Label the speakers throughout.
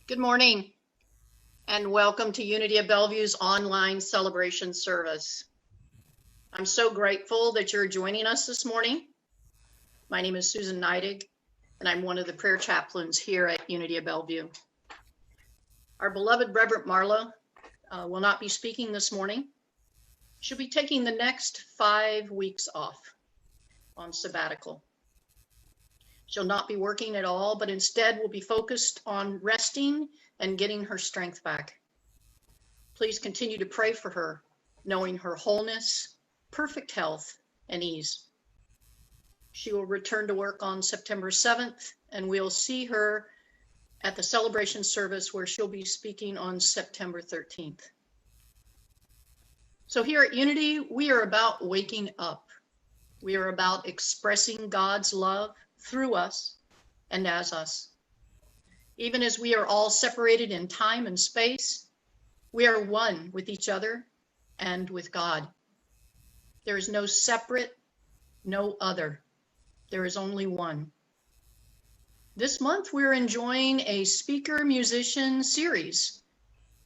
Speaker 1: Good morning and welcome to Unity of Bellevue's online celebration service. I'm so grateful that you're joining us this morning. My name is Susan Neidig and I'm one of the prayer chaplains here at Unity of Bellevue. Our beloved Reverend Marla will not be speaking this morning. She'll be taking the next 5 weeks off on sabbatical. She'll not be working at all, but instead will be focused on resting and getting her strength back. Please continue to pray for her, knowing her wholeness, perfect health, and ease. She will return to work on September 7th, and we'll see her at the celebration service where she'll be speaking on September 13th. So here at Unity, we are about waking up. We are about expressing God's love through us and as us. Even as we are all separated in time and space, we are one with each other and with God. There is no separate, no other. There is only one. This month, we're enjoying a speaker-musician series.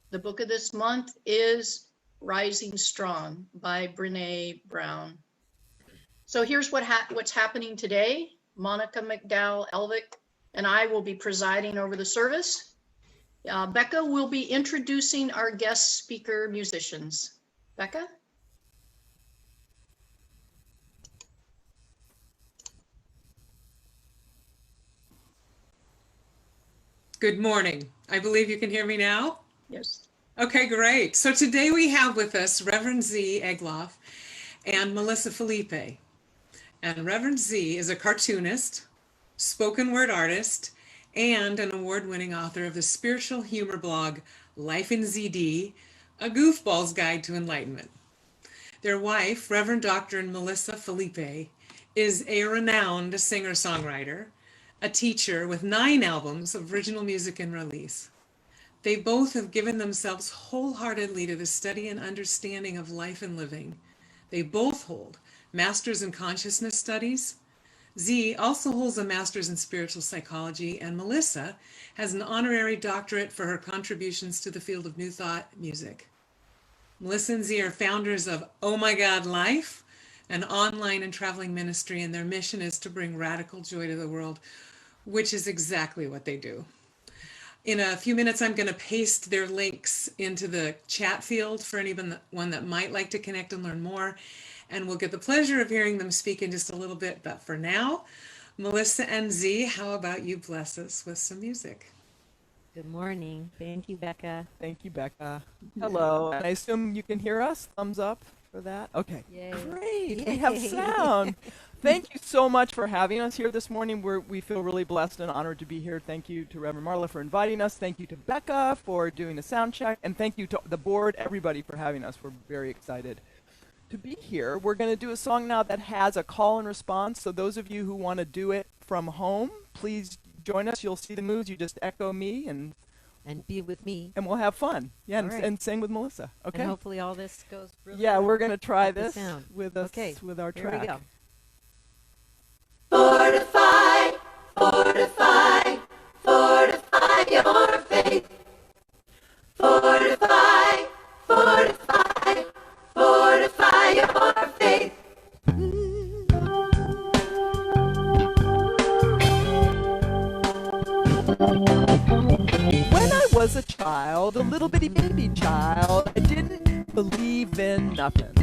Speaker 1: The book of this month is Rising Strong by Brené Brown. So here's what's happening today. Monica McDowell-Elvick and I will be presiding over the service. Becca will be introducing our guest speaker musicians. Becca?
Speaker 2: Good morning. I believe you can hear me now?
Speaker 1: Yes.
Speaker 2: Okay, great. So today we have with us Reverend Z Egloff and Melissa Philippe. And Reverend Z is a cartoonist, spoken word artist, and an award-winning author of the spiritual humor blog Life in ZD, a goofball's guide to enlightenment. Their wife, Reverend Dr. Melissa Philippe, is a renowned singer-songwriter, a teacher with 9 albums of original music in release. They both have given themselves wholeheartedly to the study and understanding of life and living. They both hold Masters in Consciousness Studies. Z also holds a Master's in Spiritual Psychology, and Melissa has an honorary doctorate for her contributions to the field of New Thought music. Melissa and Z are founders of Oh My God Life, an online and traveling ministry, and their mission is to bring radical joy to the world, which is exactly what they do. In a few minutes, I'm going to paste their links into the chat field for anyone that might like to connect and learn more. And we'll get the pleasure of hearing them speak in just a little bit. But for now, Melissa and Z, how about you bless us with some music?
Speaker 3: Good morning. Thank you, Becca.
Speaker 4: Thank you, Becca. Hello. And I assume you can hear us? Thumbs up for that? Okay.
Speaker 3: Yay.
Speaker 4: Great.
Speaker 3: Yay.
Speaker 4: We have sound. Thank you so much for having us here this morning. We feel really blessed and honored to be here. Thank you to Reverend Marla for inviting us. Thank you to Becca for doing the sound check. And thank you to the board, everybody for having us. We're very excited to be here. We're going to do a song now that has a call and response. So those of you who want to do it from home, please join us. You'll see the moves. You just echo me and
Speaker 3: be with me.
Speaker 4: And we'll have fun. Yeah,
Speaker 3: right.
Speaker 4: and sing with Melissa. Okay.
Speaker 3: And hopefully all this goes really
Speaker 4: Yeah,
Speaker 3: well
Speaker 4: we're going to try
Speaker 3: with the
Speaker 4: this
Speaker 3: sound.
Speaker 4: with us with our
Speaker 3: Here
Speaker 4: track.
Speaker 3: we go.
Speaker 5: Fortify, fortify, fortify your faith. Fortify, fortify, fortify your faith.
Speaker 4: When I was a child, a little bitty baby child, I didn't believe in nothing.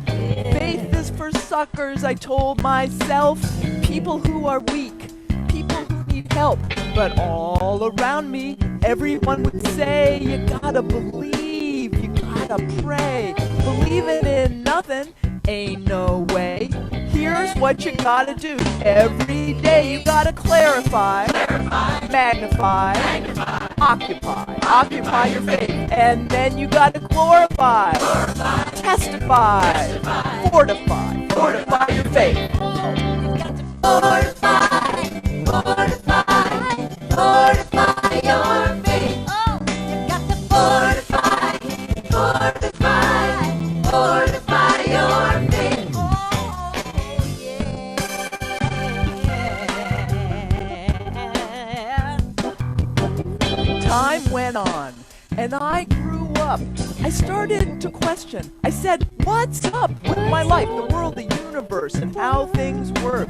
Speaker 4: Faith is for suckers, I told myself. People who are weak, people who need help. But all around me, everyone would say, you gotta believe, you gotta pray. Believing in nothing ain't no way. Here's what you gotta do. Every day you gotta clarify, magnify, occupy your faith. And then you gotta glorify, testify, fortify your faith.
Speaker 5: Fortify, fortify, fortify your faith.
Speaker 6: Oh, you got to
Speaker 5: Fortify, fortify, fortify your faith.
Speaker 6: Oh, yeah.
Speaker 4: Time went on, and I grew up. I started to question. I said, what's up with my life, the world, the universe, and how things work?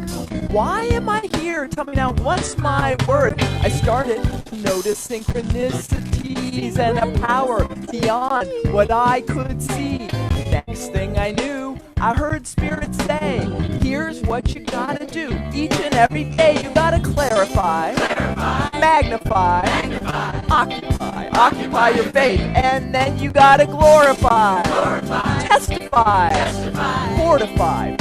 Speaker 4: Why am I here? Tell me now, what's my worth? I started to notice synchronicities and a power beyond what I could see. Next thing I knew, I heard Spirit say, here's what you gotta do. Each and every day you gotta clarify, magnify, occupy your faith, and then you gotta glorify, testify, fortify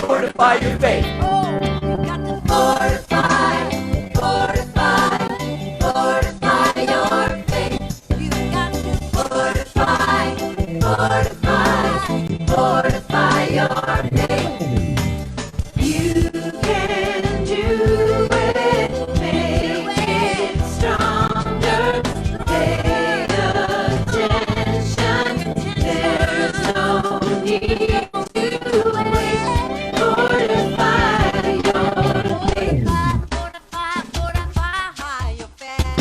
Speaker 4: your faith.
Speaker 6: Oh, you got to
Speaker 5: Fortify, fortify, fortify your faith.
Speaker 6: You got to
Speaker 5: Fortify, fortify, fortify your faith. You can do it, make it stronger. Pay attention, there's no need to wait. Fortify your faith.
Speaker 6: fortify your faith.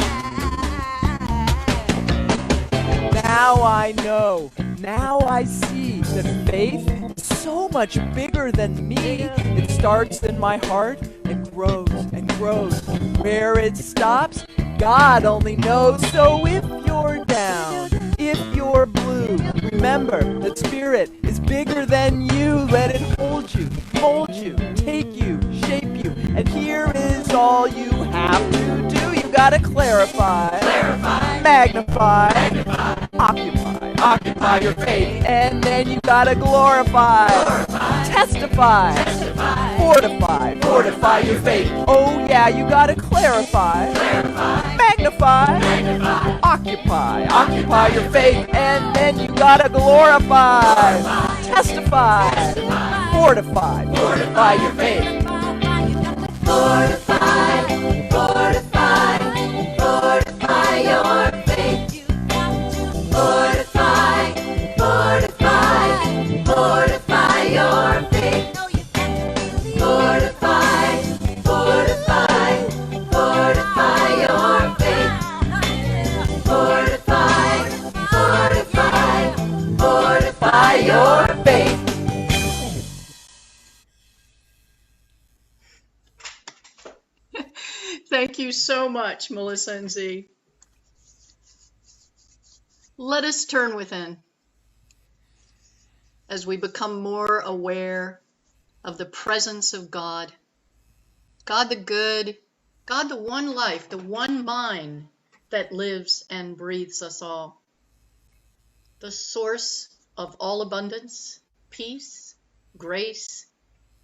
Speaker 4: Now I know, now I see that faith is so much bigger than me. It starts in my heart and grows and grows. Where it stops, God only knows. So if you're down, if you're blue, remember that Spirit is bigger than you. Let it hold you, take you, shape you. And here is all you have to do. You gotta clarify, magnify, occupy your faith, and then you gotta glorify, testify, fortify your faith. Oh yeah, you gotta clarify, magnify, occupy your faith, and then you gotta glorify, testify, fortify your faith.
Speaker 5: Fortify, fortify, fortify your faith. Fortify, fortify, fortify your faith. Fortify, fortify, fortify your faith. Fortify, fortify, fortify your faith.
Speaker 1: Thank you so much, Melissa and Z. Let us turn within as we become more aware of the presence of God. God the good, God the one life, the one mind that lives and breathes us all. The source of all abundance, peace, grace,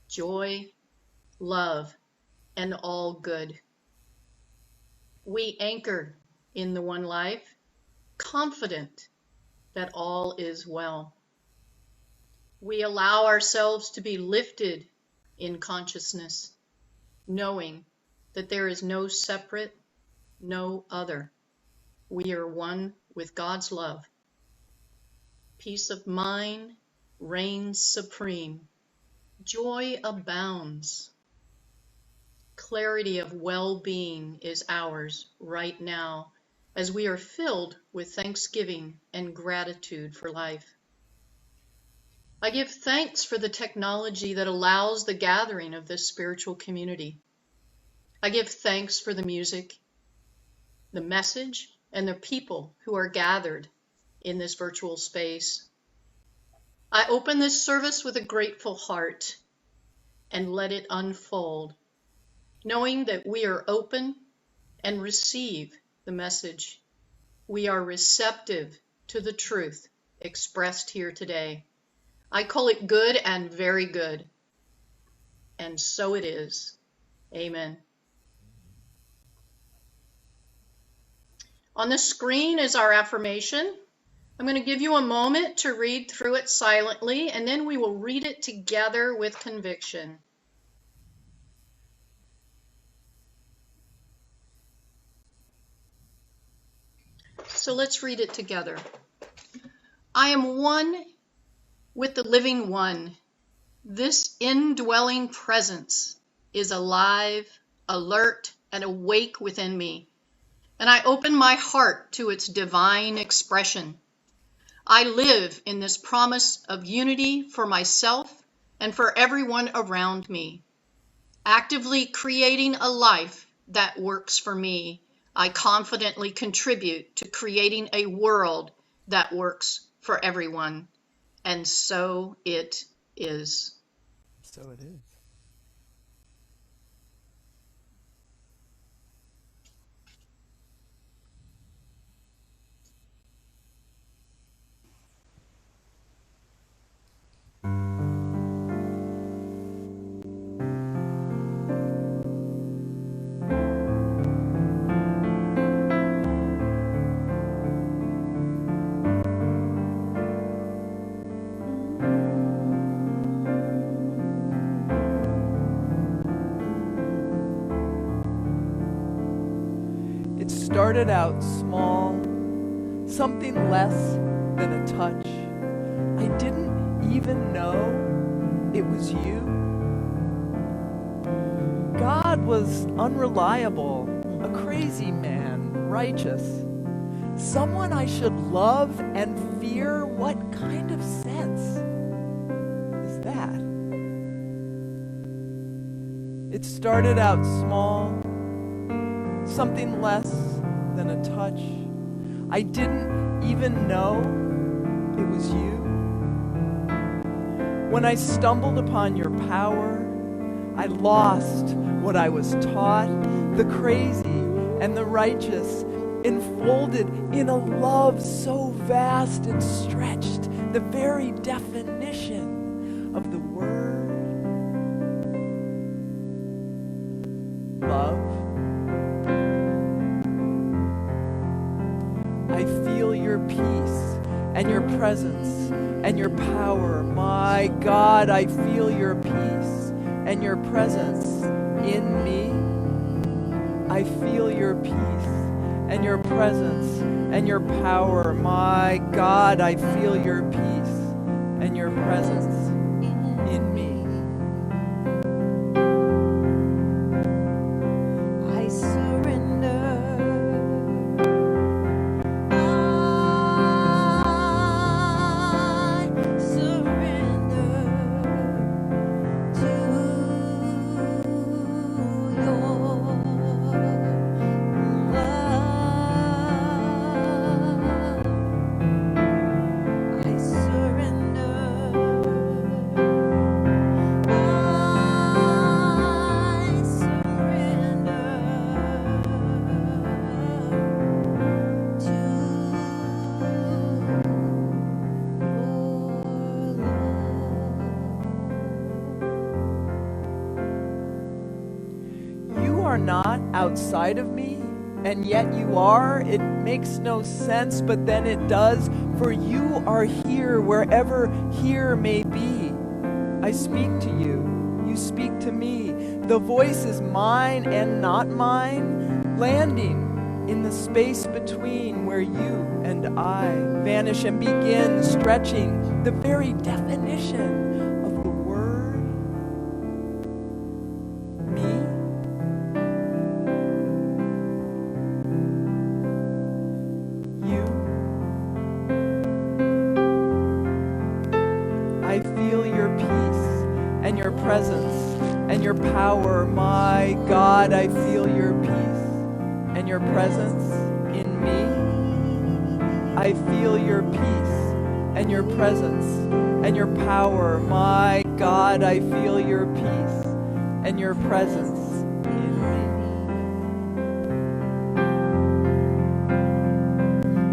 Speaker 1: joy, love, and all good. We anchor in the one life, confident that all is well. We allow ourselves to be lifted in consciousness, knowing that there is no separate, no other. We are one with God's love. Peace of mind reigns supreme. Joy abounds. Clarity of well-being is ours right now as we are filled with thanksgiving and gratitude for life. I give thanks for the technology that allows the gathering of this spiritual community. I give thanks for the music, the message, and the people who are gathered in this virtual space. I open this service with a grateful heart and let it unfold, knowing that we are open and receive the message. We are receptive to the truth expressed here today. I call it good and very good. And so it is. Amen. On the screen is our affirmation. I'm going to give you a moment to read through it silently, and then we will read it together with conviction. So let's read it together. I am one with the living one. This indwelling presence is alive, alert, and awake within me. and I open my heart to its divine expression. I live in this promise of unity for myself and for everyone around me, actively creating a life that works for me. I confidently contribute to creating a world that works for everyone. And so it is.
Speaker 4: So it is. It started out small, something less than a touch. I didn't even know it was you. God was unreliable, a crazy man, righteous, someone I should love and fear. What kind of sense is that? It started out small, something less than a touch. I didn't even know it was you. When I stumbled upon your power, I lost what I was taught. The crazy and the righteous enfolded in a love so vast and stretched, the very definition of the word love. I feel your peace and your presence and your power. My God, I feel your peace and your presence in me. I feel your peace and your presence and your power. My God, I feel your peace and your presence in me.
Speaker 6: I surrender. I surrender to your love. I surrender.
Speaker 4: You are not outside of me, and yet you are. It makes no sense, but then it does, for you are here wherever here may be. I speak to you, you speak to me. The voice is mine and not mine, landing in the space between where you and I vanish and begin stretching the very definition of the word me. I feel your peace and your presence and your power. My God, I feel your peace and your presence in me. I feel your peace and your presence and your power. My God, I feel your peace and your presence in me.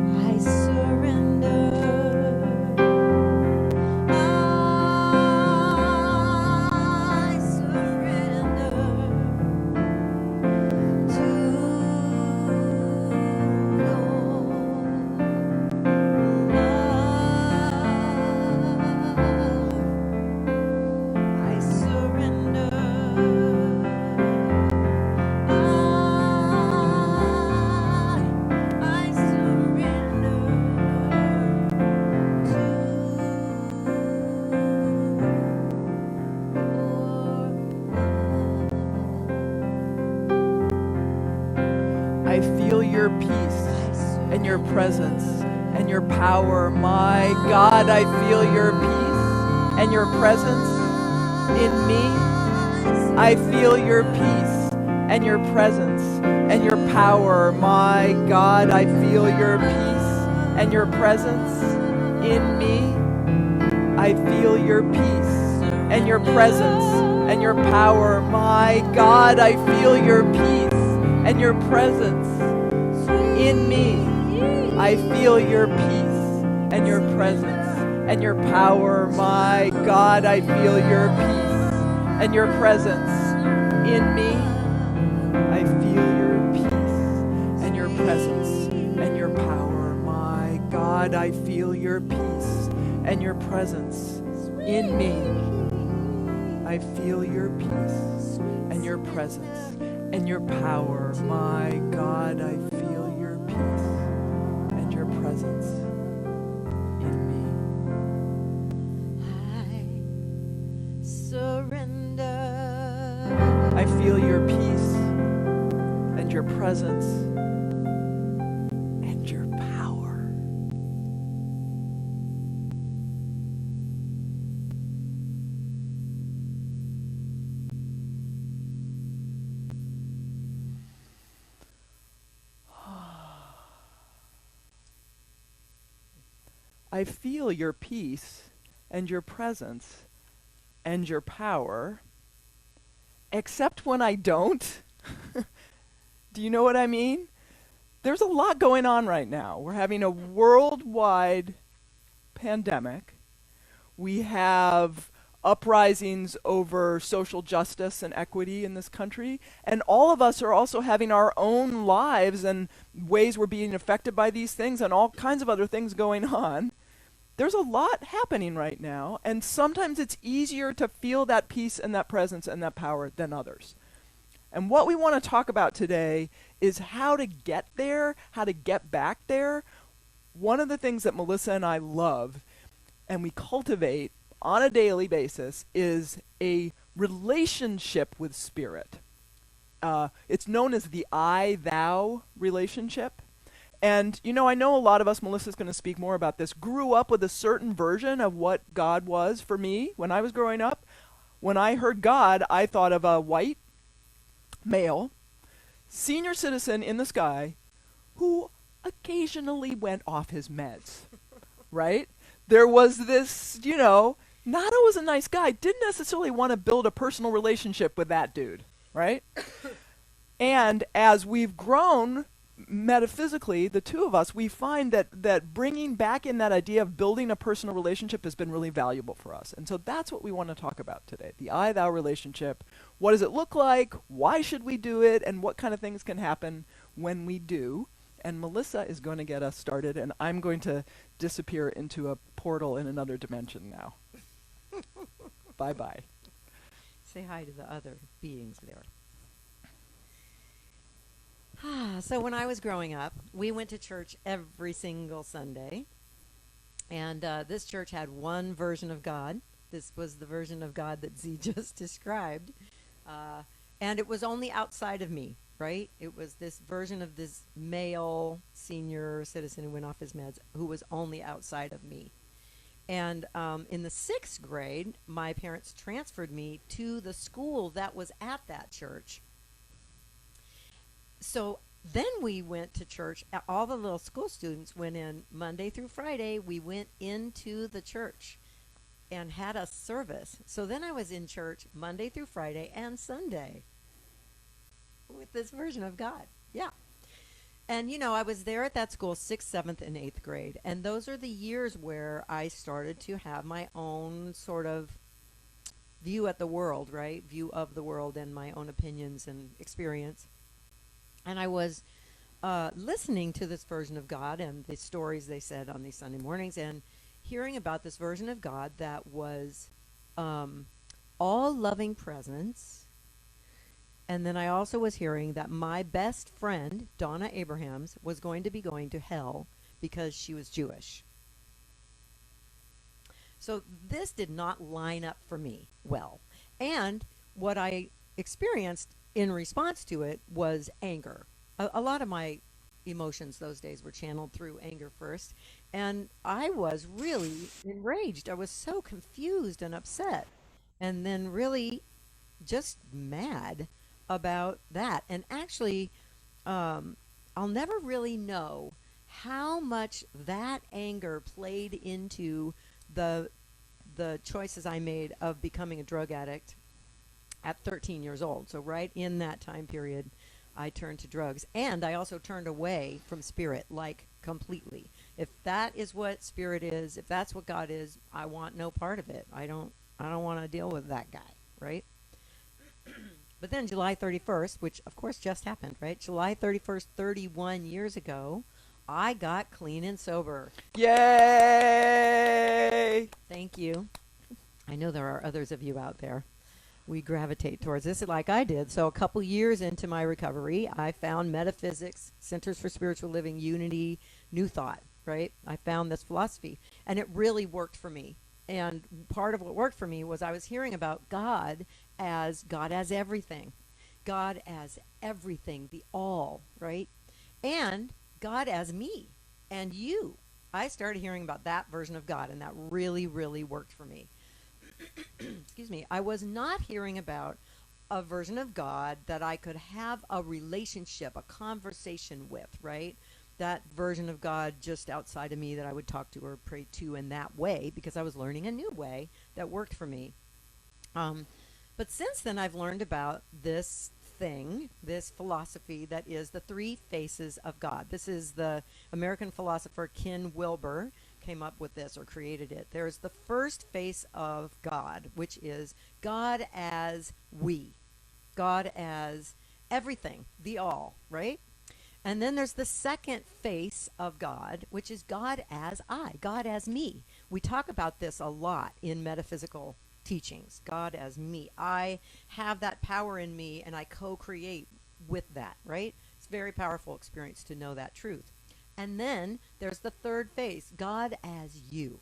Speaker 6: I surrender. I surrender to your love. I surrender.
Speaker 4: your presence and your power. My God, I feel your peace and your presence in me. I feel your peace and your presence and your power. My God, I feel your peace and your presence in me. I feel your peace and your presence and your power. My God, I feel your peace and your presence in me. I feel your peace and your presence and your power. My God, I feel your peace and your presence in me. I feel your peace and your presence and your power. My God, I feel your peace and your presence in me. I feel your peace and your presence and your power. My God, I feel your peace and your presence in
Speaker 6: I surrender.
Speaker 4: me. I feel your peace and your presence and your power. I feel your peace and your presence and your power, except when I don't. Do you know what I mean? There's a lot going on right now. We're having a worldwide pandemic. We have uprisings over social justice and equity in this country. And all of us are also having our own lives and ways we're being affected by these things and all kinds of other things going on. There's a lot happening right now, and sometimes it's easier to feel that peace and that presence and that power than others. And what we want to talk about today is how to get there, how to get back there. One of the things that Melissa and I love and we cultivate on a daily basis is a relationship with spirit. It's known as the I-thou relationship. And, you know, I know a lot of us, Melissa's going to speak more about this, grew up with a certain version of what God was for me when I was growing up. When I heard God, I thought of a white male, senior citizen in the sky who occasionally went off his meds, right? There was this, you know, not always a nice guy, didn't necessarily want to build a personal relationship with that dude, right? And as we've grown metaphysically, the two of us, we find that bringing back in that idea of building a personal relationship has been really valuable for us. And so that's what we want to talk about today, the I-thou relationship. What does it look like? Why should we do it? And what kind of things can happen when we do? And Melissa is going to get us started, and I'm going to disappear into a portal in another dimension now. Bye-bye.
Speaker 3: Say hi to the other beings there. So when I was growing up, we went to church every single Sunday. And this church had one version of God. This was the version of God that Z just described. And it was only outside of me, right? It was this version of this male senior citizen who went off his meds who was only outside of me. And in the 6th grade, my parents transferred me to the school that was at that church. So then we went to church. All the little school students went in Monday through Friday. We went into the church and had a service. So then I was in church Monday through Friday and Sunday with this version of God. Yeah. And, you know, I was there at that school 6th, 7th, and 8th grade. And those are the years where I started to have my own sort of view at the world, right? View of the world and my own opinions and experience. And I was listening to this version of God and the stories they said on these Sunday mornings and hearing about this version of God that was all loving presence. And then I also was hearing that my best friend, Donna Abrahams, was going to be going to hell because she was Jewish. So this did not line up for me well. And what I experienced in response to it was anger. A lot of my emotions those days were channeled through anger first. And I was really enraged. I was so confused and upset. And then really just mad about that. And actually, um, I'll never really know how much that anger played into the the choices I made of becoming a drug addict at 13 years old. So right in that time period, I turned to drugs, and I also turned away from spirit, like completely. If that is what spirit is, if that's what God is, I want no part of it. I don't want to deal with that guy, right? But then July 31st, which of course just happened, right? July 31st, 31 years ago, I got clean and sober.
Speaker 4: Yay!
Speaker 3: Thank you. I know there are others of you out there. We gravitate towards this like I did. So a couple years into my recovery, I found metaphysics, Centers for Spiritual Living, Unity, New Thought, right? I found this philosophy, and it really worked for me. And part of what worked for me was I was hearing about God as everything. God as everything, the all, right? And God as me and you. I started hearing about that version of God, and that really, really worked for me. Excuse me. I was not hearing about a version of God that I could have a relationship, a conversation with, right? That version of God just outside of me that I would talk to or pray to in that way, because I was learning a new way that worked for me. Um, but since then, I've learned about this thing, this philosophy that is the three faces of God. This is the American philosopher Ken Wilber came up with this or created it. There's the first face of God, which is God as we, God as everything, the all, right? And then there's the second face of God, which is God as I, God as me. We talk about this a lot in metaphysical teachings. God as me. I have that power in me and I co-create with that, right? It's a very powerful experience to know that truth. And then there's the third face, God as you.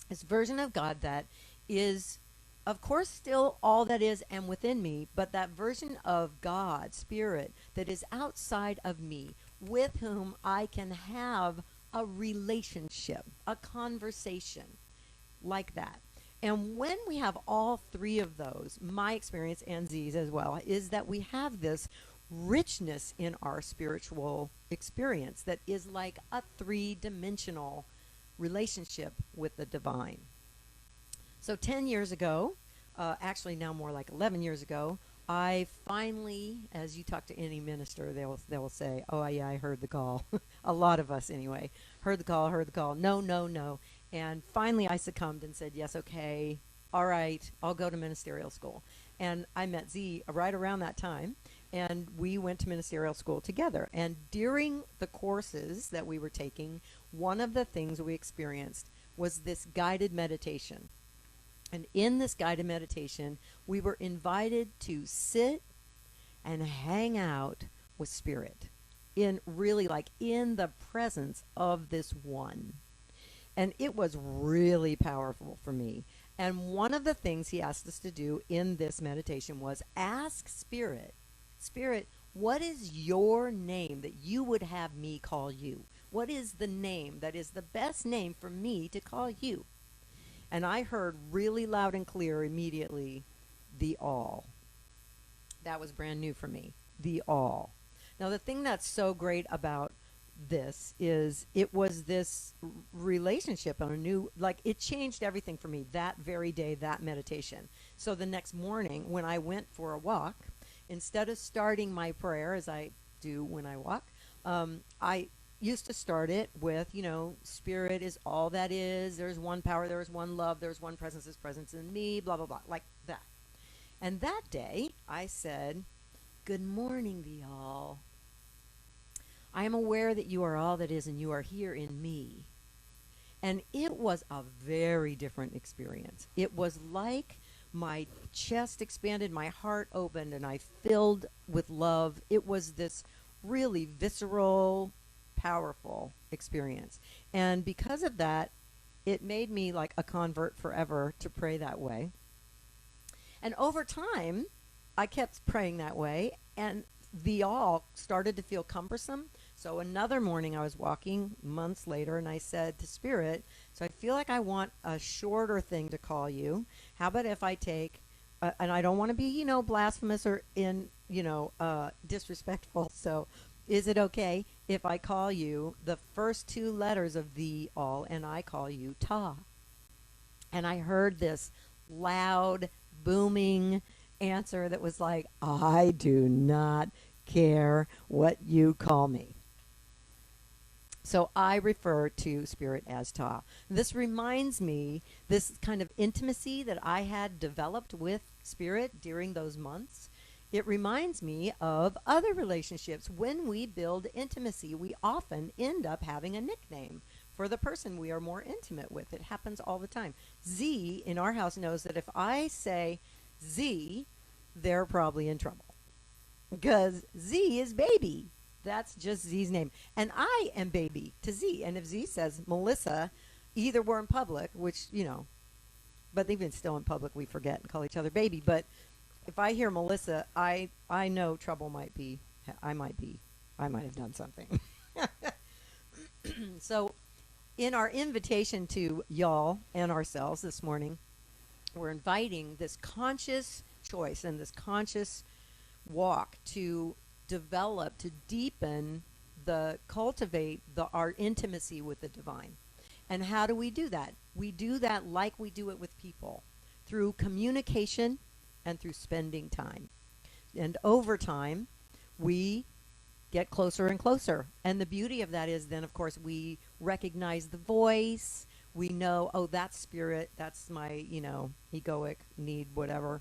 Speaker 3: This version of God that is, of course, still all that is and within me, but that version of God, Spirit, that is outside of me, with whom I can have a relationship, a conversation like that. And when we have all three of those, my experience and Z's as well, is that we have this richness in our spiritual experience that is like a three-dimensional relationship with the divine. So 10 years ago, actually now more like 11 years ago, I finally, as you talk to any minister, they'll say, "Oh yeah, I heard the call." A lot of us anyway, heard the call, heard the call. No, no, no. And finally I succumbed and said, "Yes, okay. All right, I'll go to ministerial school." And I met Z right around that time, and we went to ministerial school together. And during the courses that we were taking, one of the things we experienced was this guided meditation. And in this guided meditation, we were invited to sit and hang out with Spirit in really like in the presence of this one. And it was really powerful for me. And one of the things he asked us to do in this meditation was ask Spirit, Spirit, what is your name that you would have me call you? What is the name that is the best name for me to call you? And I heard really loud and clear immediately, the all. That was brand new for me, the all. Now, the thing that's so great about this is it was this relationship on a new, like it changed everything for me that very day, that meditation. So the next morning when I went for a walk, instead of starting my prayer as I do when I walk, I used to start it with, Spirit is all that is. There's one power, there's one love, there's one presence is presence in me, blah, blah, blah, like that. And that day I said, "Good morning, the all. I am aware that you are all that is and you are here in me." And it was a very different experience. It was like my chest expanded, my heart opened, and I filled with love. It was this really visceral, powerful experience. And because of that, it made me like a convert forever to pray that way. And over time, I kept praying that way, and the all started to feel cumbersome. So So another morning I was walking months later and I said to Spirit, so I feel like I want a shorter thing to call you. How about if I take, and I don't want to be, blasphemous or disrespectful. So is it okay if I call you the first two letters of the all and I call you Ta? And I heard this loud, booming answer that was like, I do not care what you call me. So I refer to Spirit as Ta. This reminds me, this kind of intimacy that I had developed with Spirit during those months, it reminds me of other relationships. When we build intimacy, we often end up having a nickname for the person we are more intimate with. It happens all the time. Z in our house knows that if I say Z, they're probably in trouble because Z is baby. That's just Z's name. And I am baby to Z. And if Z says Melissa, either we're in public, which, but even still in public, we forget and call each other baby. But if I hear Melissa, I know trouble I might have done something. So in our invitation to y'all and ourselves this morning, we're inviting this conscious choice and this conscious walk to develop, to deepen, cultivate our intimacy with the divine. And how do we do that? We do that like we do it with people, through communication and through spending time. And over time, we get closer and closer. And the beauty of that is then, of course, we recognize the voice. We know, oh, that's Spirit. That's my, egoic need, whatever.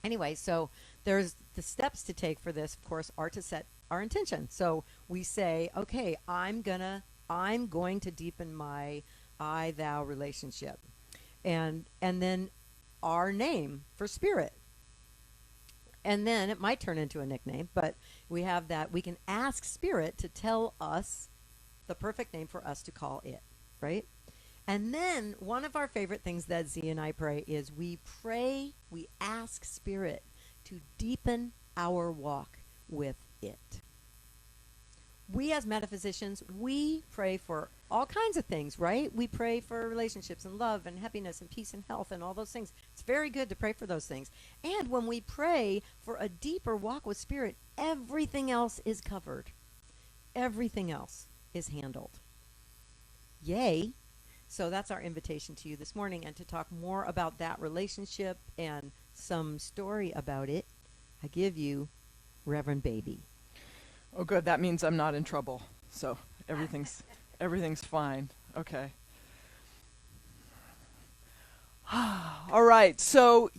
Speaker 3: Anyway, so there's the steps to take for this, of course, are to set our intention. So we say, okay, I'm going to deepen my I-thou relationship. And then our name for Spirit. And then it might turn into a nickname, but we have that. We can ask Spirit to tell us the perfect name for us to call it, right? And then one of our favorite things that Z and I pray is we ask Spirit to deepen our walk with it. We as metaphysicians, we pray for all kinds of things, right? We pray for relationships and love and happiness and peace and health and all those things. It's very good to pray for those things. And when we pray for a deeper walk with Spirit, everything else is covered. Everything else is handled. Yay. So that's our invitation to you this morning. And to talk more about that relationship and some story about it, I give you Reverend Baby.
Speaker 4: Oh, good. That means I'm not in trouble. So everything's fine. Okay. All right. So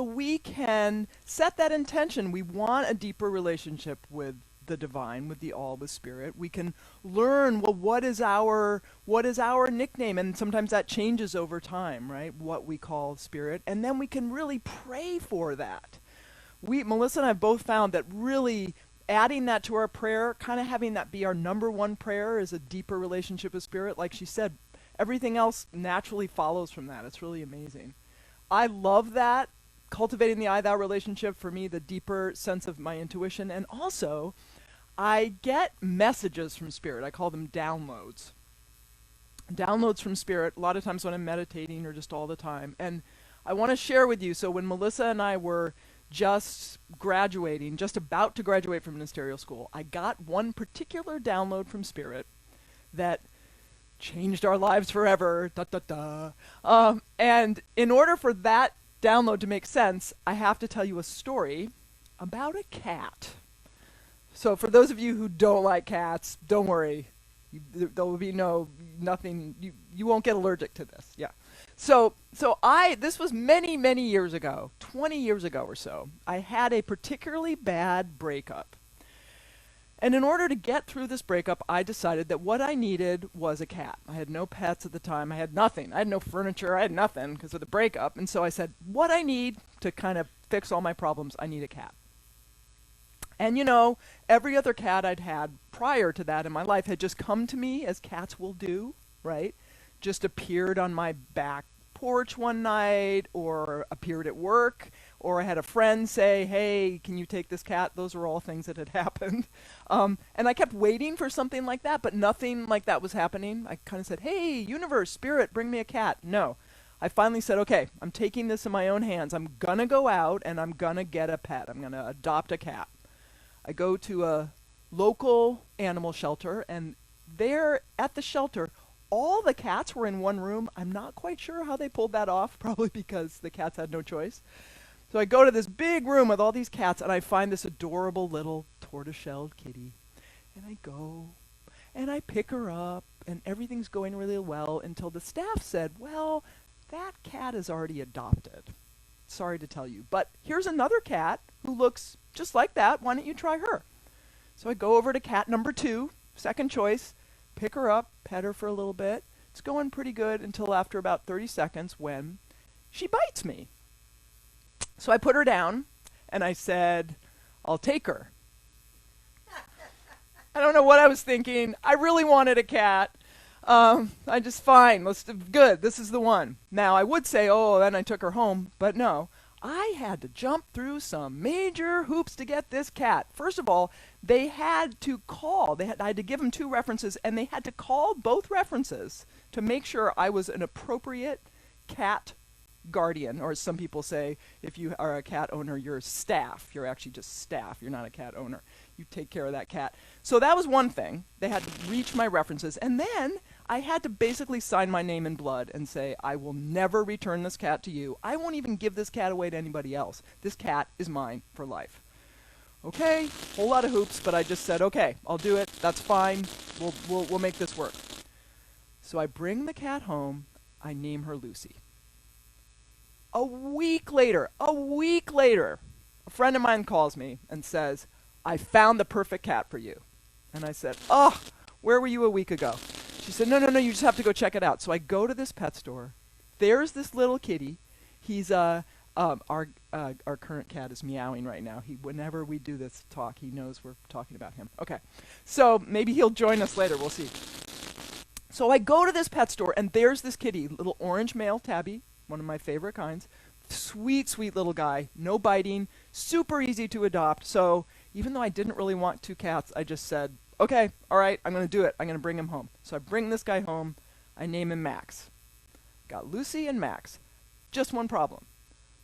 Speaker 4: we can set that intention. We want a deeper relationship with the divine, with the all, with Spirit. We can learn, well, what is our nickname? And sometimes that changes over time, right? What we call Spirit. And then we can really pray for that. Melissa and I both found that really adding that to our prayer, kind of having that be our number one prayer, is a deeper relationship with Spirit. Like she said, everything else naturally follows from that. It's really amazing. I love that. Cultivating the I-thou relationship, for me, the deeper sense of my intuition. And also, I get messages from Spirit. I call them downloads. Downloads from Spirit, a lot of times when I'm meditating or just all the time. And I want to share with you, so when Melissa and I were just about to graduate from ministerial school, I got one particular download from Spirit that changed our lives forever. And in order for that download to make sense, I have to tell you a story about a cat. So for those of you who don't like cats, don't worry. There will be nothing. You won't get allergic to this. Yeah. So this was many, many years ago, 20 years ago or so. I had a particularly bad breakup. And in order to get through this breakup, I decided that what I needed was a cat. I had no pets at the time. I had nothing. I had no furniture. I had nothing because of the breakup. And so I said, what I need to kind of fix all my problems, I need a cat. And every other cat I'd had prior to that in my life had just come to me, as cats will do, right? Just appeared on my back porch one night, or appeared at work, or I had a friend say, hey, can you take this cat? Those are all things that had happened. And I kept waiting for something like that, but nothing like that was happening. I kind of said, hey, universe, spirit, bring me a cat. No. I finally said, okay, I'm taking this in my own hands. I'm going to go out and I'm going to get a pet. I'm going to adopt a cat. I go to a local animal shelter, and there at the shelter, all the cats were in one room. I'm not quite sure how they pulled that off, probably because the cats had no choice. So I go to this big room with all these cats, and I find this adorable little tortoise-shelled kitty. And I go, and I pick her up, and everything's going really well until the staff said, well, that cat is already adopted. Sorry to tell you, but here's another cat who looks just like that. Why don't you try her? So I go over to cat number 2, second choice, pick her up, pet her for a little bit. It's going pretty good until after about 30 seconds when she bites me. So I put her down, and I said, I'll take her. I don't know what I was thinking. I really wanted a cat. I just, fine, good, this is the one. Now, I would say, oh, then I took her home, but no. I had to jump through some major hoops to get this cat. First of all, they had to call. I had to give them 2 references, and they had to call both references to make sure I was an appropriate cat guardian, or as some people say, if you are a cat owner, you're staff. You're actually just staff. You're not a cat owner. You take care of that cat. So that was one thing. They had to reach my references. And then I had to basically sign my name in blood and say, I will never return this cat to you. I won't even give this cat away to anybody else. This cat is mine for life. Okay, whole lot of hoops, but I just said, okay, I'll do it. That's fine. We'll make this work. So I bring the cat home. I name her Lucy. A week later, a friend of mine calls me and says, I found the perfect cat for you. And I said, oh, where were you a week ago? She said, no, you just have to go check it out. So I go to this pet store. There's this little kitty. He's, our current cat is meowing right now. Whenever we do this talk, he knows we're talking about him. Okay, so maybe he'll join us later. We'll see. So I go to this pet store, and there's this kitty, little orange male tabby, one of my favorite kinds. Sweet, sweet little guy. No biting. Super easy to adopt. So even though I didn't really want 2 cats, I just said, okay, all right, I'm going to do it. I'm going to bring him home. So I bring this guy home. I name him Max. Got Lucy and Max. Just one problem.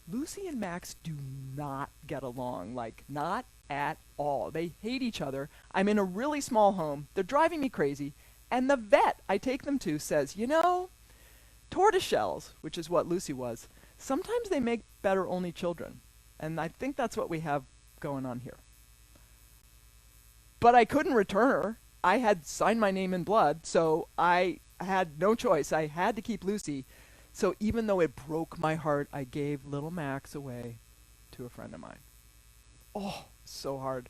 Speaker 4: Lucy and Max do not get along, like not at all. They hate each other. I'm in a really small home. They're driving me crazy. And the vet I take them to says, you know, tortoiseshells, which is what Lucy was, sometimes they make better only children. And I think that's what we have going on here. But I couldn't return her. I had signed my name in blood, so I had no choice. I had to keep Lucy. So even though it broke my heart, I gave little Max away to a friend of mine. Oh, so hard.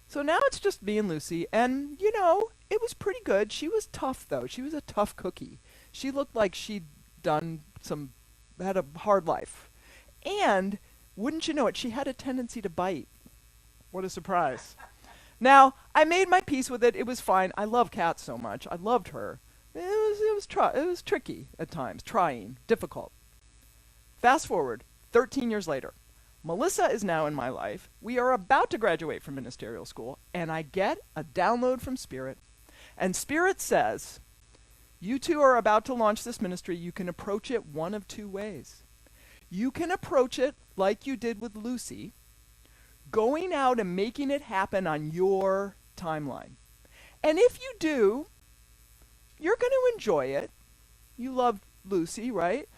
Speaker 4: So now it's just me and Lucy, and, you know, it was pretty good. She was tough, though. She was a tough cookie. She looked like she'd had a hard life. And, wouldn't you know it, she had a tendency to bite. What a surprise. Now, I made my peace with it. It was fine. I love cats so much. I loved her. It was tricky at times, trying, difficult. Fast forward, 13 years later. Melissa is now in my life. We are about to graduate from ministerial school, and I get a download from Spirit. And Spirit says, you two are about to launch this ministry. You can approach it one of 2 ways. You can approach it like you did with Lucy, going out and making it happen on your timeline. And if you do, you're going to enjoy it. You love Lucy, right?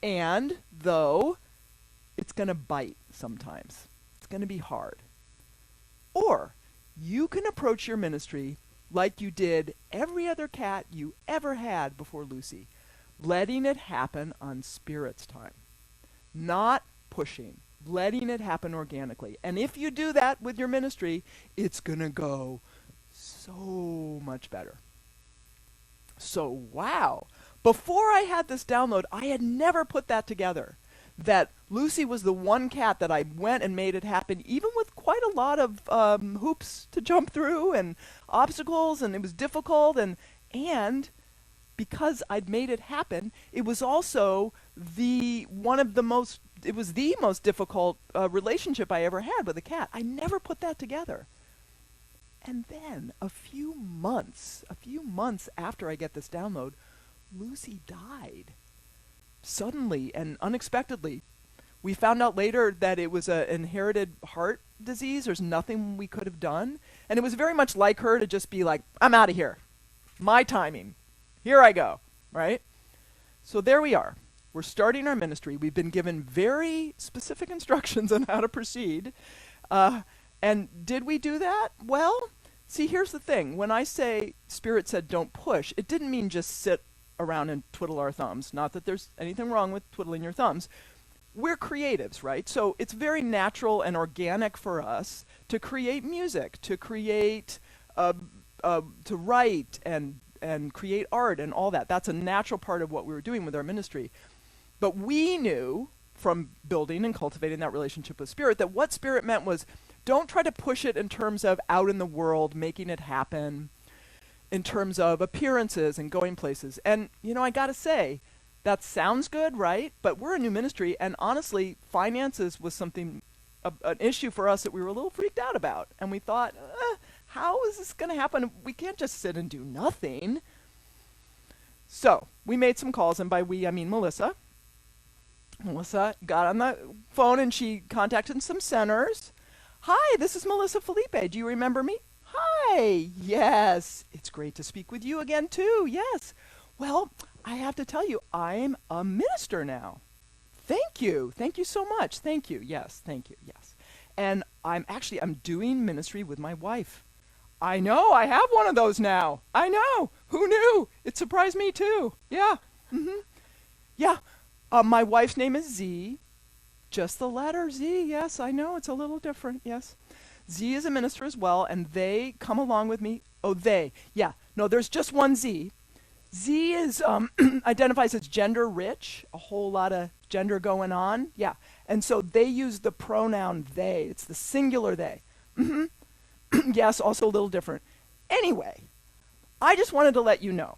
Speaker 4: And, though, it's going to bite sometimes. It's going to be hard. Or you can approach your ministry like you did every other cat you ever had before Lucy, letting it happen on Spirit's time. Not pushing, letting it happen organically. And if you do that with your ministry, it's going to go so much better. So, wow. Before I had this download, I had never put that together. That Lucy was the one cat that I went and made it happen, even with quite a lot of hoops to jump through and obstacles, and it was difficult. And because I'd made it happen, it was also one of the most it was the most difficult relationship I ever had with a cat. I never put that together. And then a few months after I get this download, Lucy died. Suddenly and unexpectedly. We found out later that it was an inherited heart disease. There's nothing we could have done. And it was very much like her to just be like, I'm out of here. My timing. Here I go. Right? So there we are. We're starting our ministry. We've been given very specific instructions on how to proceed. And did we do that? Well, see, here's the thing. When I say Spirit said don't push, it didn't mean just sit around and twiddle our thumbs. Not that there's anything wrong with twiddling your thumbs. We're creatives, right? So it's very natural and organic for us to create music, to create, to write and create art and all that. That's a natural part of what we were doing with our ministry. But we knew from building and cultivating that relationship with Spirit that what Spirit meant was don't try to push it in terms of out in the world, making it happen, in terms of appearances and going places. And, you know, I got to say, that sounds good, right? But we're a new ministry, and honestly, finances was something, an issue for us that we were a little freaked out about. And we thought, how is this going to happen? We can't just sit and do nothing. So we made some calls, and by we, I mean Melissa. Melissa got on the phone, and she contacted some centers. Hi, this is Melissa Felipe. Do you remember me? Hi. Yes. It's great to speak with you again, too. Yes. Well, I have to tell you, I'm a minister now. Thank you. Thank you so much. Thank you. Yes. Thank you. Yes. And I'm doing ministry with my wife. I know. I have one of those now. I know. Who knew? It surprised me, too. Yeah. Mm-hmm. Yeah. My wife's name is Z. Just the letter Z. Yes, I know. It's a little different. Yes. Z is a minister as well, and they come along with me. Oh, they. Yeah. No, there's just one Z. Z is identifies as gender rich, a whole lot of gender going on. Yeah. And so they use the pronoun they. It's the singular they. Mm-hmm. Yes, also a little different. Anyway, I just wanted to let you know.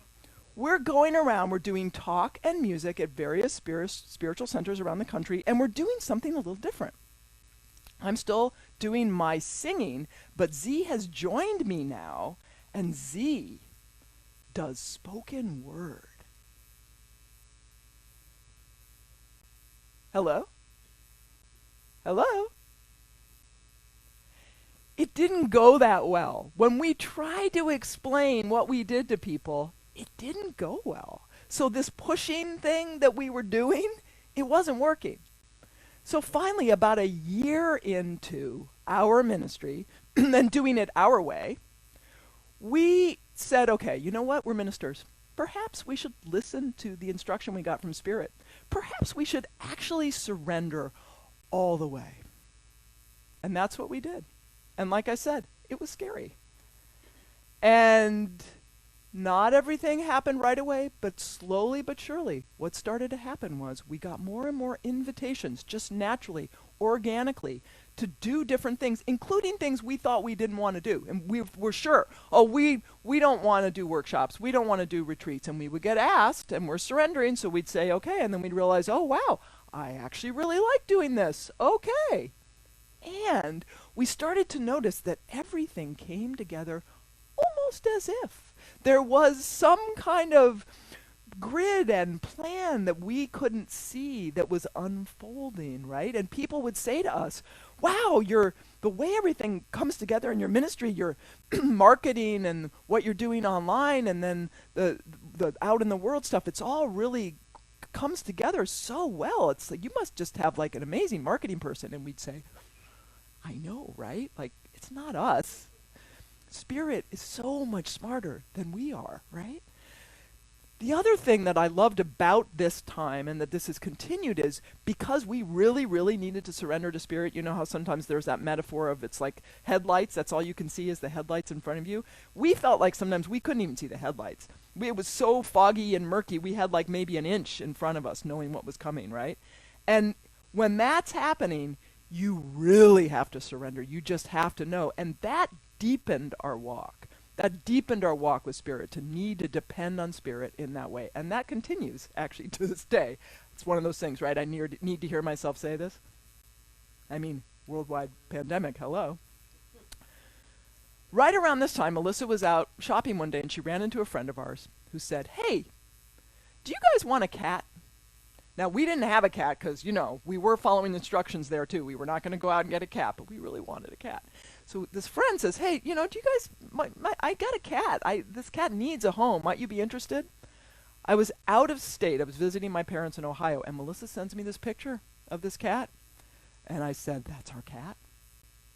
Speaker 4: We're going around, we're doing talk and music at various spiritual centers around the country, and we're doing something a little different. I'm still doing my singing, but Z has joined me now, and Z does spoken word. Hello? Hello? It didn't go that well. When we tried to explain what we did to people, it didn't go well. So this pushing thing that we were doing, it wasn't working. So finally, about a year into our ministry, and doing it our way, we said, okay, you know what? We're ministers. Perhaps we should listen to the instruction we got from Spirit. Perhaps we should actually surrender all the way. And that's what we did. And like I said, it was scary. And not everything happened right away, but slowly but surely, what started to happen was we got more and more invitations, just naturally, organically, to do different things, including things we thought we didn't want to do. And we were sure, we don't want to do workshops, we don't want to do retreats. And we would get asked, and we're surrendering, so we'd say, okay, and then we'd realize, oh, wow, I actually really like doing this. Okay. And we started to notice that everything came together almost as if there was some kind of grid and plan that we couldn't see that was unfolding, right? And people would say to us, wow, the way everything comes together in your ministry, your marketing and what you're doing online, and then the out in the world stuff, it's all really comes together so well. It's like, you must just have like an amazing marketing person. And we'd say, I know, right? Like, it's not us. Spirit is so much smarter than we are, right? The other thing that I loved about this time, and that this has continued, is because we really, really needed to surrender to Spirit. You know how sometimes there's that metaphor of it's like headlights, that's all you can see is the headlights in front of you. We felt like sometimes we couldn't even see the headlights. It was so foggy and murky, we had like maybe an inch in front of us knowing what was coming, right? And when that's happening, you really have to surrender. You just have to know. And that deepened our walk. That deepened our walk with Spirit, to need to depend on Spirit in that way. And that continues, actually, to this day. It's one of those things, right? I need to hear myself say this. I mean, worldwide pandemic, hello. Right around this time, Melissa was out shopping one day, and she ran into a friend of ours who said, "Hey, do you guys want a cat?" Now, we didn't have a cat because, you know, we were following instructions there, too. We were not going to go out and get a cat, but we really wanted a cat. So this friend says, "Hey, you know, do you guys, I got a cat. This cat needs a home. Might you be interested?" I was out of state. I was visiting my parents in Ohio, and Melissa sends me this picture of this cat. And I said, "That's our cat.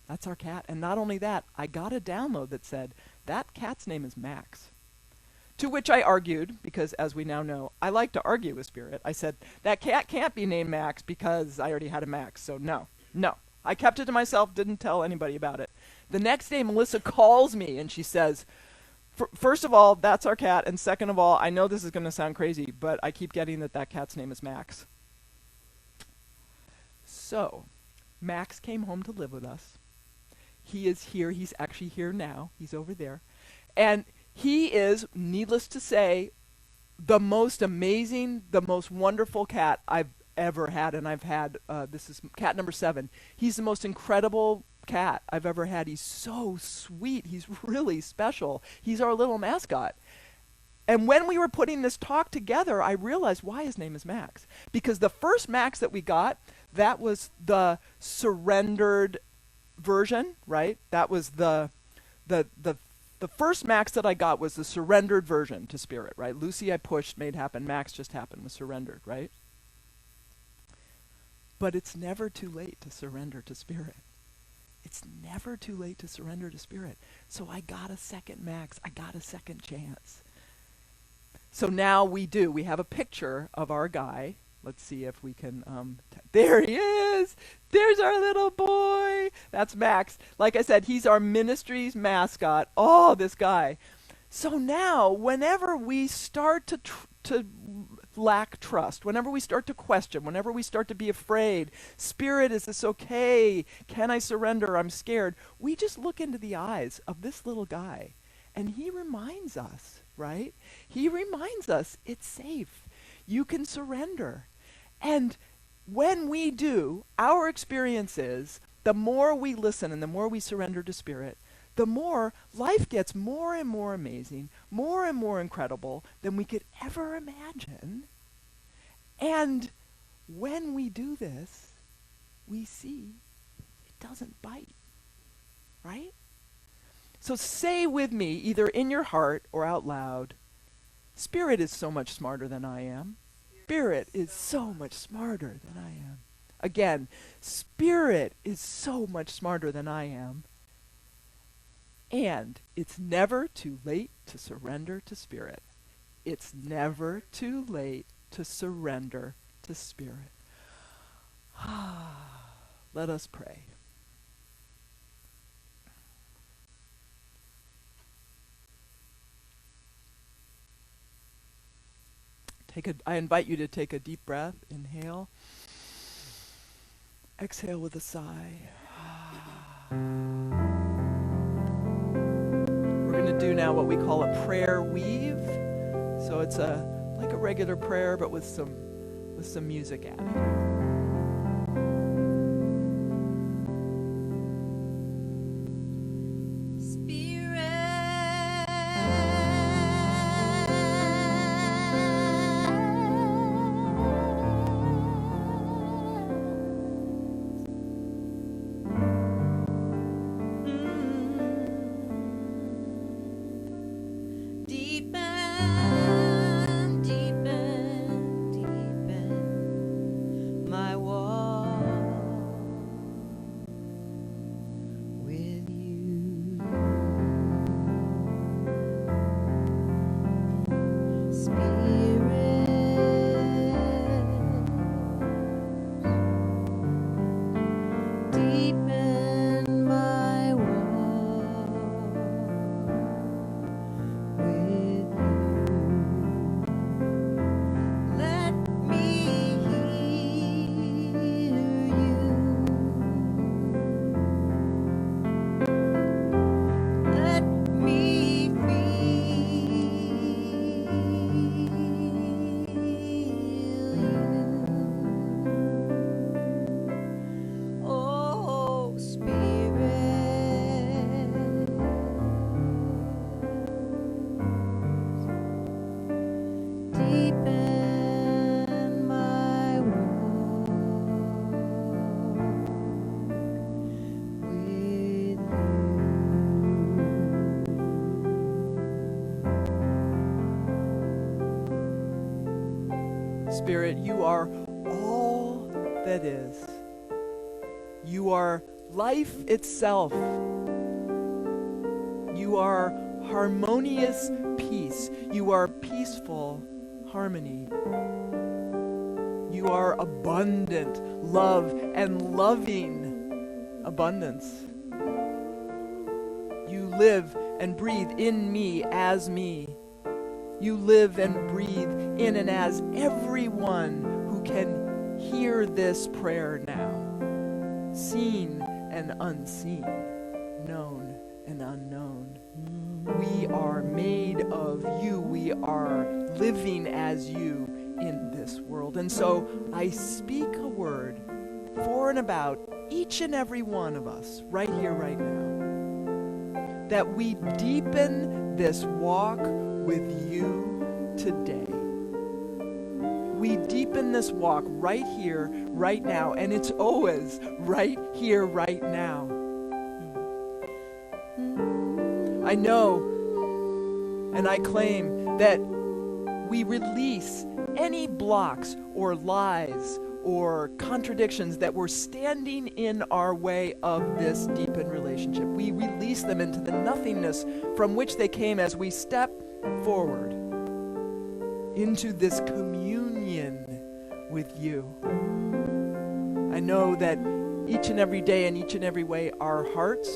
Speaker 4: That's our cat." And not only that, I got a download that said, "That cat's name is Max." To which I argued, because as we now know, I like to argue with Spirit. I said, "That cat can't be named Max because I already had a Max, so no. I kept it to myself, didn't tell anybody about it. The next day, Melissa calls me and she says, first of all, that's our cat, and second of all, I know this is going to sound crazy, but I keep getting that cat's name is Max." So, Max came home to live with us. He is here. He's actually here now. He's over there. And he is, needless to say, the most amazing, the most wonderful cat I've ever had. And I've had, this is cat number 7. He's the most incredible cat I've ever had. He's so sweet. He's really special. He's our little mascot. And when we were putting this talk together, I realized why his name is Max. Because the first Max that we got, that was the surrendered version, right? That was the first Max that I got was the surrendered version to Spirit, right? Lucy I pushed, made happen. Max just happened, was surrendered, right? But it's never too late to surrender to Spirit. It's never too late to surrender to Spirit. So I got a second Max. I got a second chance. So now we do. We have a picture of our guy. Let's see if we can, there he is. There's our little boy. That's Max. Like I said, he's our ministry's mascot. Oh, this guy. So now, whenever we start to lack trust, whenever we start to question, whenever we start to be afraid, Spirit, is this okay? Can I surrender? I'm scared. We just look into the eyes of this little guy, and he reminds us, right? He reminds us it's safe. You can surrender. And when we do, our experience is the more we listen and the more we surrender to Spirit, the more life gets more and more amazing, more and more incredible than we could ever imagine. And when we do this, we see it doesn't bite, right? So say with me, either in your heart or out loud, Spirit is so much smarter than I am. Spirit is so much smarter than I am. Again, Spirit is so much smarter than I am. And it's never too late to surrender to Spirit. It's never too late to surrender to Spirit. Let us pray. I invite you to take a deep breath. Inhale. Exhale with a sigh. We're going to do now what we call a prayer weave. So it's like a regular prayer, but with some music added. Spirit, you are all that is. You are life itself. You are harmonious peace. You are peaceful harmony. You are abundant love and loving abundance. You live and breathe in me as me. You live and breathe in and as everyone who can hear this prayer now, seen and unseen, known and unknown. We are made of you. We are living as you in this world. And so I speak a word for and about each and every one of us right here, right now, that we deepen this walk with you today. We deepen this walk right here, right now, and it's always right here, right now. I know and I claim that we release any blocks or lies or contradictions that were standing in our way of this deepened relationship. We release them into the nothingness from which they came as we step forward into this communion with you. I know that each and every day and each and every way our hearts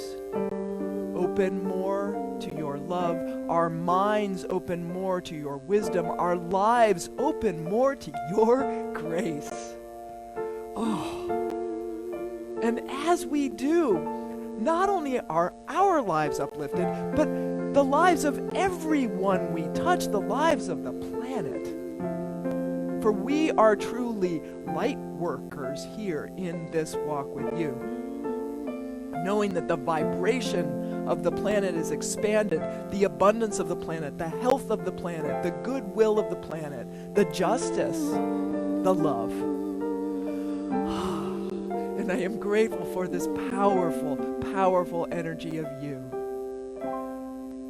Speaker 4: open more to your love, our minds open more to your wisdom, our lives open more to your grace. Oh, and as we do, not only are our lives uplifted, but the lives of everyone we touch, the lives of the planet. For we are truly light workers here in this walk with you, knowing that the vibration of the planet is expanded, the abundance of the planet, the health of the planet, the goodwill of the planet, the justice, the love. And I am grateful for this powerful, powerful energy of you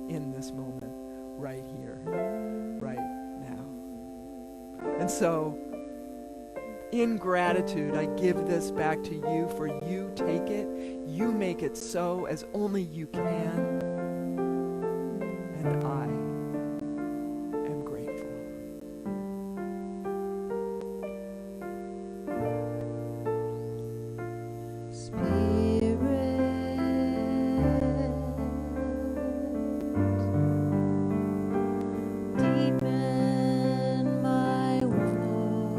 Speaker 4: in this moment, right here, right now. And so, in gratitude, I give this back to you, for you take it, you make it so as only you can, and I am grateful.
Speaker 6: Deepen my walk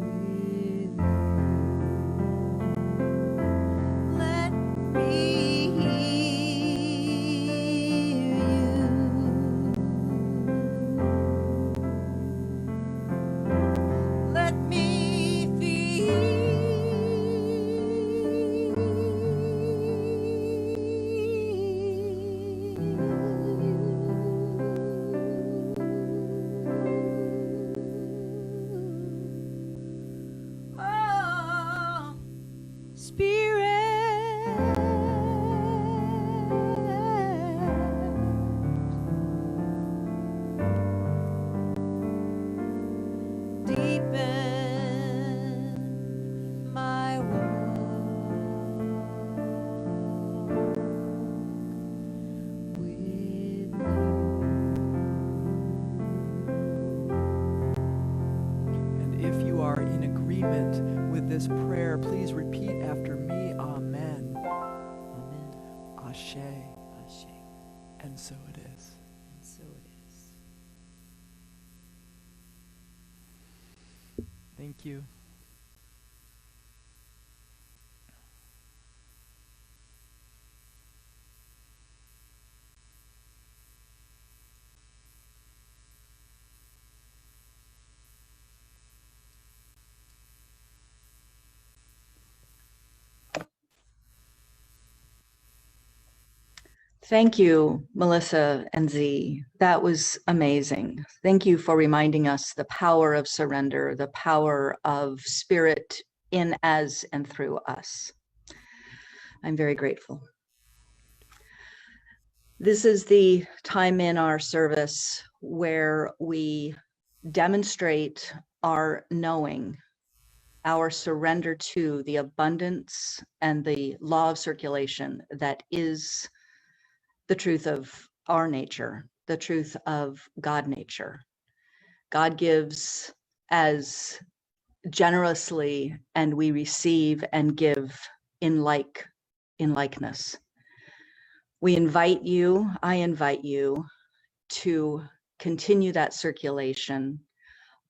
Speaker 6: with you. Let me hear you. Let me feel oh, Spirit, deepen my walk with you.
Speaker 4: And if you are in agreement with this prayer, please repeat after me. Amen.
Speaker 3: Amen.
Speaker 4: Ashe.
Speaker 3: Ashe.
Speaker 4: And so it is.
Speaker 3: And so it is.
Speaker 4: Thank you.
Speaker 7: Thank you, Melissa and Z. That was amazing. Thank you for reminding us the power of surrender, the power of spirit in, as, and through us. I'm very grateful. This is the time in our service where we demonstrate our knowing, our surrender to the abundance and the law of circulation that is the truth of our nature, the truth of God nature. God gives as generously, and we receive and give in likeness. I invite you to continue that circulation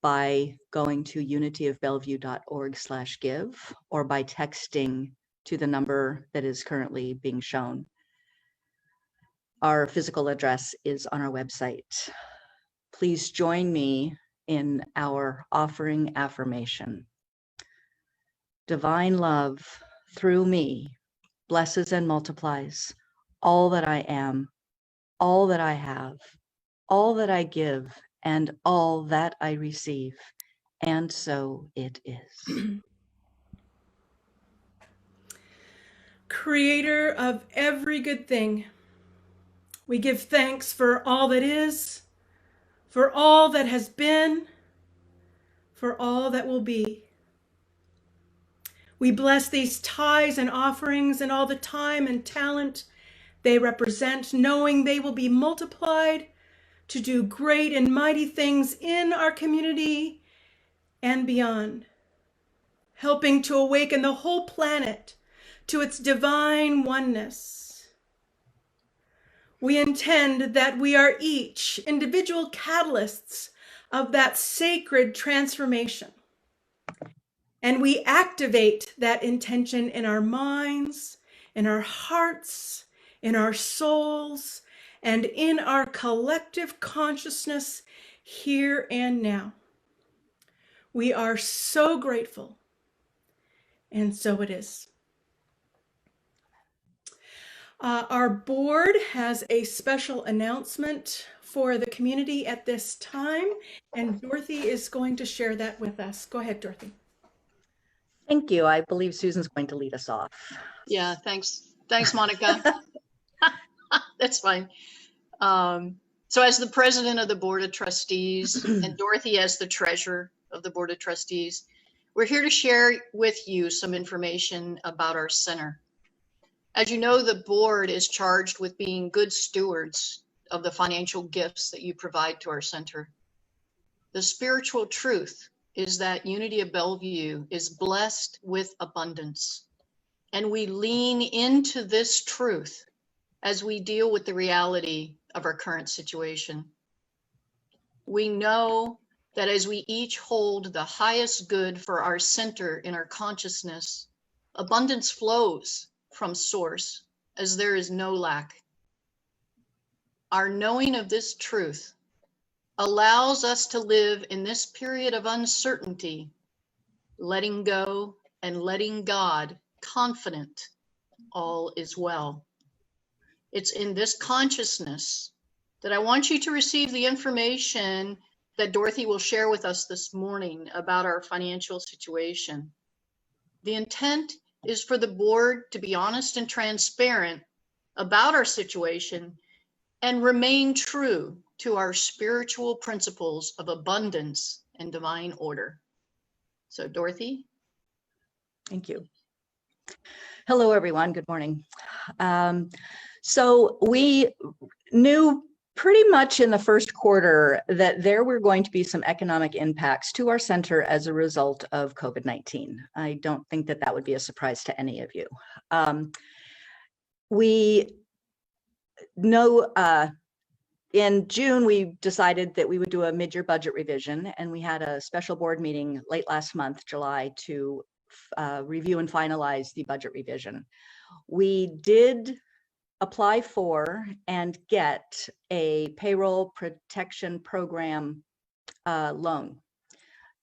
Speaker 7: by going to unityofbellevue.org/give or by texting to the number that is currently being shown. Our physical address is on our website. Please join me in our offering affirmation. Divine love through me blesses and multiplies all that I am, all that I have, all that I give, and all that I receive. And so it is.
Speaker 8: Creator of every good thing, we give thanks for all that is, for all that has been, for all that will be. We bless these tithes and offerings and all the time and talent they represent, knowing they will be multiplied to do great and mighty things in our community and beyond, helping to awaken the whole planet to its divine oneness. We intend that we are each individual catalysts of that sacred transformation. And we activate that intention in our minds, in our hearts, in our souls, and in our collective consciousness here and now. We are so grateful, and so it is. Our board has a special announcement for the community at this time, and Dorothy is going to share that with us. Go ahead, Dorothy.
Speaker 7: Thank you. I believe Susan's going to lead us off.
Speaker 1: Yeah, thanks. Thanks, Monica. That's fine. So as the president of the Board of Trustees and Dorothy as the treasurer of the Board of Trustees, we're here to share with you some information about our center. As you know, the board is charged with being good stewards of the financial gifts that you provide to our center. The spiritual truth is that Unity of Bellevue is blessed with abundance, and we lean into this truth as we deal with the reality of our current situation. We know that as we each hold the highest good for our center in our consciousness, abundance flows from source, as there is no lack. Our knowing of this truth allows us to live in this period of uncertainty, letting go and letting God, confident all is well. It's in this consciousness that I want you to receive the information that Dorothy will share with us this morning about our financial situation. The intent is for the board to be honest and transparent about our situation and remain true to our spiritual principles of abundance and divine order. So, Dorothy.
Speaker 7: Thank you. Hello, everyone. Good morning. So we knew pretty much in the first quarter that there were going to be some economic impacts to our center as a result of COVID-19. I don't think that that would be a surprise to any of you. We know in June, we decided that we would do a mid-year budget revision, and we had a special board meeting late last month, July, to review and finalize the budget revision. We did apply for and get a payroll protection program loan.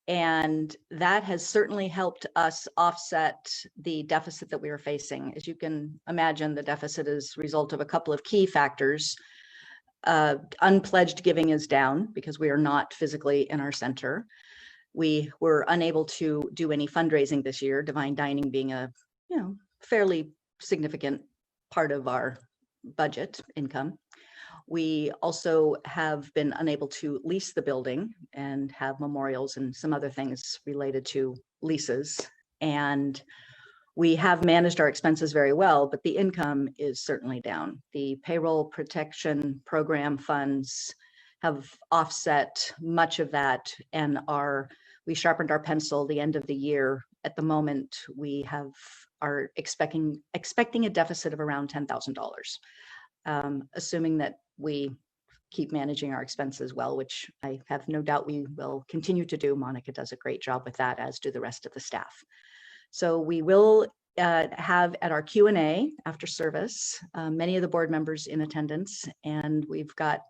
Speaker 7: And that has certainly helped us offset the deficit that we were facing. As you can imagine, the deficit is a result of a couple of key factors. Unpledged giving is down because we are not physically in our center. We were unable to do any fundraising this year, Divine Dining being a fairly significant part of our budget income. We also have been unable to lease the building and have memorials and some other things related to leases. And we have managed our expenses very well, but the income is certainly down. The payroll protection program funds have offset much of that, and we sharpened our pencil the end of the year. At the moment, we are expecting a deficit of around $10,000, assuming that we keep managing our expenses well, which I have no doubt we will continue to do. Monica does a great job with that, as do the rest of the staff. So we will have at our Q&A after service, many of the board members in attendance, and we've got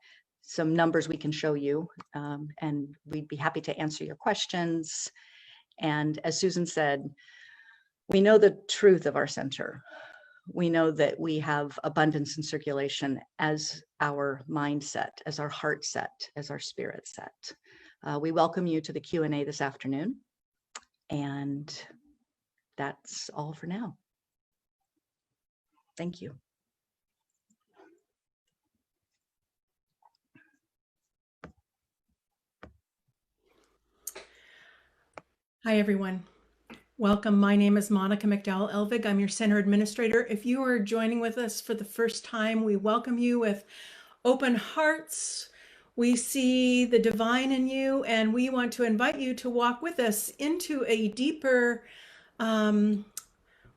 Speaker 7: some numbers we can show you, and we'd be happy to answer your questions. And as Susan said, we know the truth of our center. We know that we have abundance in circulation as our mindset, as our heart set, as our spirit set. We welcome you to the Q&A this afternoon, and that's all for now. Thank you.
Speaker 8: Hi, everyone. Welcome. My name is Monica McDowell Elvig. I'm your center administrator. If you are joining with us for the first time, we welcome you with open hearts. We see the divine in you, and we want to invite you to walk with us into a deeper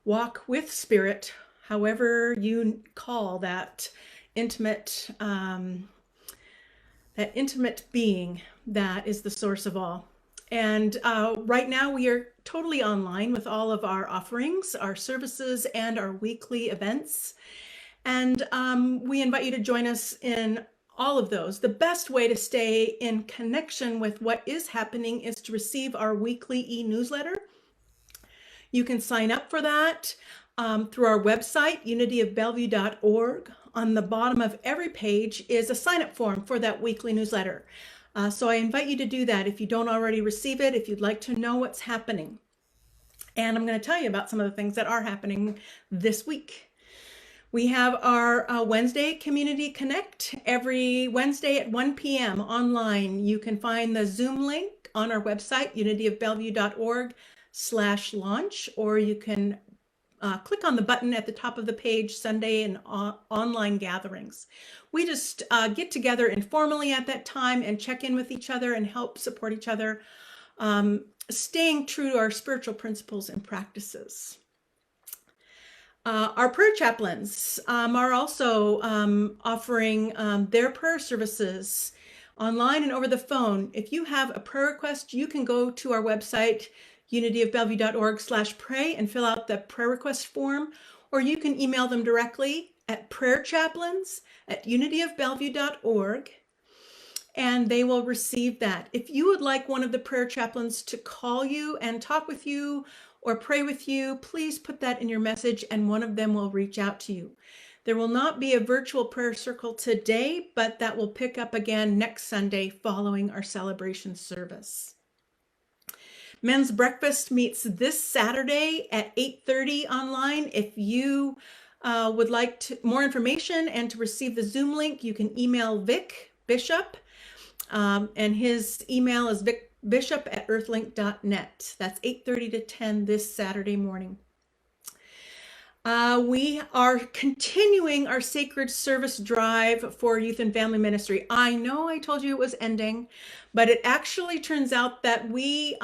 Speaker 8: walk with spirit, however you call that intimate being that is the source of all. And right now we are totally online with all of our offerings, our services, and our weekly events. And we invite you to join us in all of those. The best way to stay in connection with what is happening is to receive our weekly e-newsletter. You can sign up for that through our website, unityofbellevue.org. On the bottom of every page is a sign-up form for that weekly newsletter. So I invite you to do that if you don't already receive it, if you'd like to know what's happening. And I'm going to tell you about some of the things that are happening this week. We have our Wednesday Community Connect every Wednesday at 1 p.m. online. You can find the Zoom link on our website, unityofbellevue.org/launch, or you can click on the button at the top of the page, Sunday and online gatherings. We just get together informally at that time and check in with each other and help support each other, staying true to our spiritual principles and practices. Our prayer chaplains are also offering their prayer services online and over the phone. If you have a prayer request, you can go to our website, unityofbellevue.org/pray, and fill out the prayer request form, or you can email them directly at prayerchaplains@unityofbellevue.org, and they will receive that. If you would like one of the prayer chaplains to call you and talk with you or pray with you, please put that in your message and one of them will reach out to you. There will not be a virtual prayer circle today, but that will pick up again next Sunday following our celebration service. Men's breakfast meets this Saturday at 8:30 online. If you would like more information and to receive the Zoom link, you can email Vic Bishop, and his email is vicbishop@earthlink.net. That's 8:30 to 10 this Saturday morning. We are continuing our sacred service drive for youth and family ministry. I know I told you it was ending, but it actually turns out that we,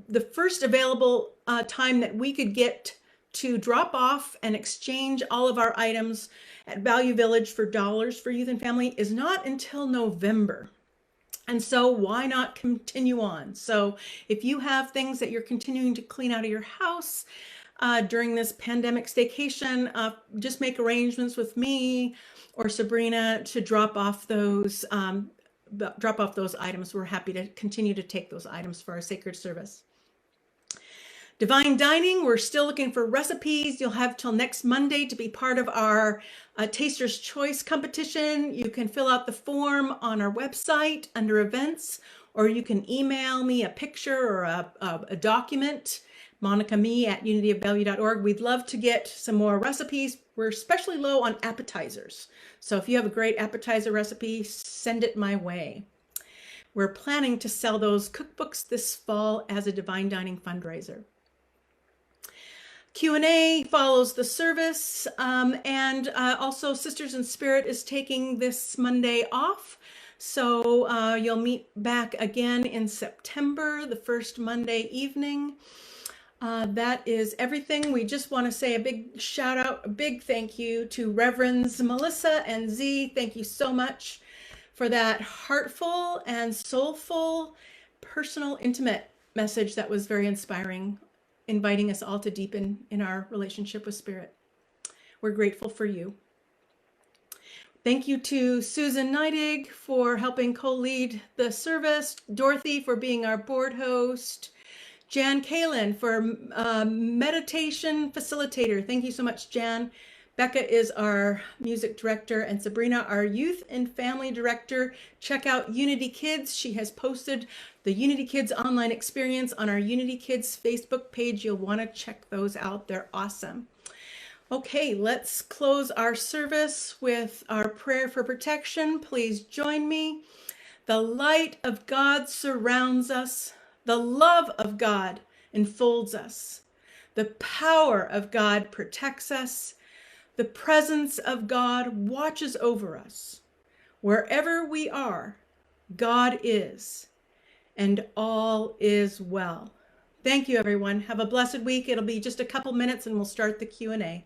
Speaker 8: the first available time that we could get to drop off and exchange all of our items at Value Village for dollars for youth and family is not until November. And so why not continue on? So if you have things that you're continuing to clean out of your house during this pandemic staycation, just make arrangements with me or Sabrina to drop off those items. We're happy to continue to take those items for our sacred service. Divine Dining, we're still looking for recipes. You'll have till next Monday to be part of our Taster's Choice competition. You can fill out the form on our website under events, or you can email me a picture or a document monicame@unityofbellevue.org. We'd love to get some more recipes. We're especially low on appetizers. So if you have a great appetizer recipe, send it my way. We're planning to sell those cookbooks this fall as a Divine Dining fundraiser. Q&A follows the service, and also Sisters in Spirit is taking this Monday off. So you'll meet back again in September, the first Monday evening. That is everything. We just want to say a big shout out, a big thank you to Reverends Melissa and Z. Thank you so much for that heartful and soulful, personal, intimate message that was very inspiring, inviting us all to deepen in our relationship with Spirit. We're grateful for you. Thank you to Susan Neidig for helping co-lead the service, Dorothy for being our board host, Jan Kalin for meditation facilitator. Thank you so much, Jan. Becca is our music director, and Sabrina, our youth and family director. Check out Unity Kids. She has posted the Unity Kids online experience on our Unity Kids Facebook page. You'll want to check those out. They're awesome. Okay, let's close our service with our prayer for protection. Please join me. The light of God surrounds us. The love of God enfolds us. The power of God protects us. The presence of God watches over us. Wherever we are, God is, and all is well. Thank you, everyone. Have a blessed week. It'll be just a couple minutes and we'll start the Q&A.